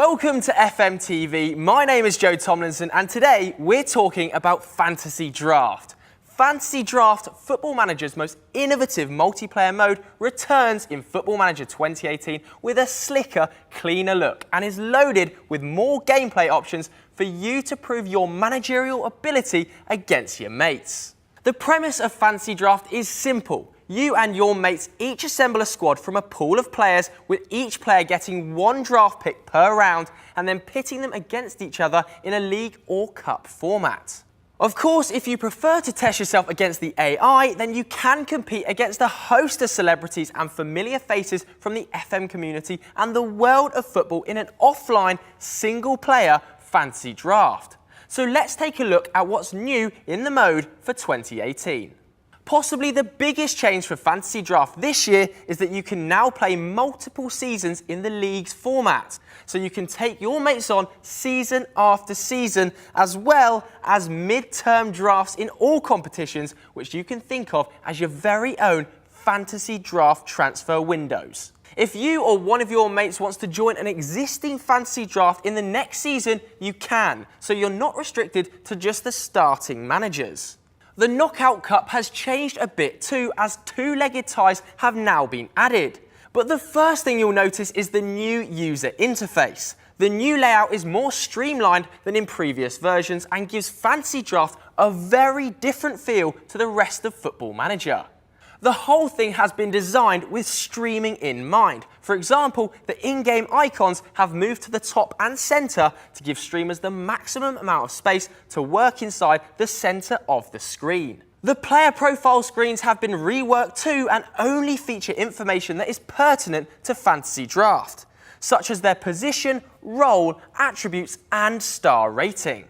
Welcome to FMTV. My name is Joe Tomlinson and today we're talking about Fantasy Draft. Fantasy Draft, Football Manager's most innovative multiplayer mode, returns in Football Manager 2018 with a slicker, cleaner look and is loaded with more gameplay options for you to prove your managerial ability against your mates. The premise of Fantasy Draft is simple. You and your mates each assemble a squad from a pool of players, with each player getting one draft pick per round and then pitting them against each other in a league or cup format. Of course, if you prefer to test yourself against the AI, then you can compete against a host of celebrities and familiar faces from the FM community and the world of football in an offline, single-player Fantasy Draft. So let's take a look at what's new in the mode for 2018. Possibly the biggest change for Fantasy Draft this year is that you can now play multiple seasons in the league's format. So you can take your mates on season after season, as well as mid-term drafts in all competitions, which you can think of as your very own Fantasy Draft transfer windows. If you or one of your mates wants to join an existing Fantasy Draft in the next season, you can, so you're not restricted to just the starting managers. The Knockout Cup has changed a bit too, as two-legged ties have now been added. But the first thing you'll notice is the new user interface. The new layout is more streamlined than in previous versions and gives Fantasy Draft a very different feel to the rest of Football Manager. The whole thing has been designed with streaming in mind. For example, the in-game icons have moved to the top and centre to give streamers the maximum amount of space to work inside the centre of the screen. The player profile screens have been reworked too and only feature information that is pertinent to Fantasy Draft, such as their position, role, attributes and star rating.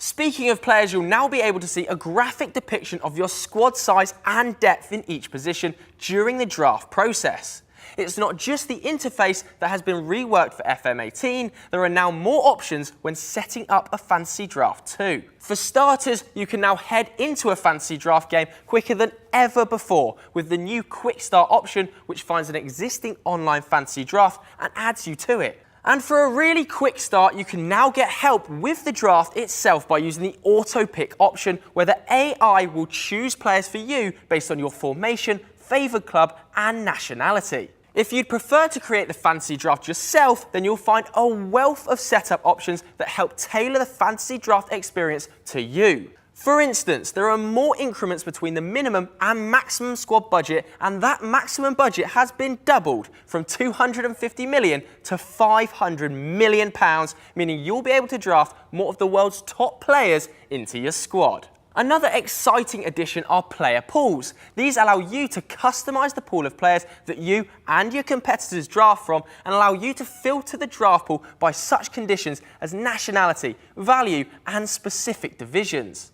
Speaking of players, you'll now be able to see a graphic depiction of your squad size and depth in each position during the draft process. It's not just the interface that has been reworked for FM18, there are now more options when setting up a Fantasy Draft too. For starters, you can now head into a Fantasy Draft game quicker than ever before with the new Quick Start option, which finds an existing online Fantasy Draft and adds you to it. And for a really quick start, you can now get help with the draft itself by using the auto pick option, where the AI will choose players for you based on your formation, favoured club and nationality. If you'd prefer to create the Fantasy Draft yourself, then you'll find a wealth of setup options that help tailor the Fantasy Draft experience to you. For instance, there are more increments between the minimum and maximum squad budget, and that maximum budget has been doubled from 250 million to 500 million pounds, meaning you'll be able to draft more of the world's top players into your squad. Another exciting addition are player pools. These allow you to customise the pool of players that you and your competitors draft from and allow you to filter the draft pool by such conditions as nationality, value and specific divisions.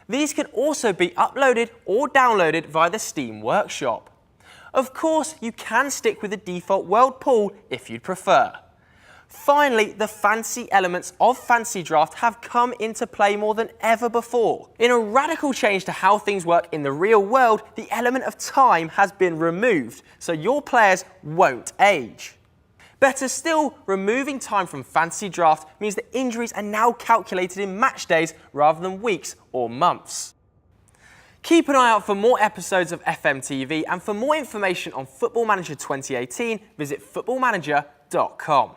These can also be uploaded or downloaded via the Steam Workshop. Of course, you can stick with the default world pool if you'd prefer. Finally, the fantasy elements of Fantasy Draft have come into play more than ever before. In a radical change to how things work in the real world, the element of time has been removed, so your players won't age. Better still, removing time from Fantasy Draft means that injuries are now calculated in match days rather than weeks or months. Keep an eye out for more episodes of FMTV, and for more information on Football Manager 2018, visit footballmanager.com.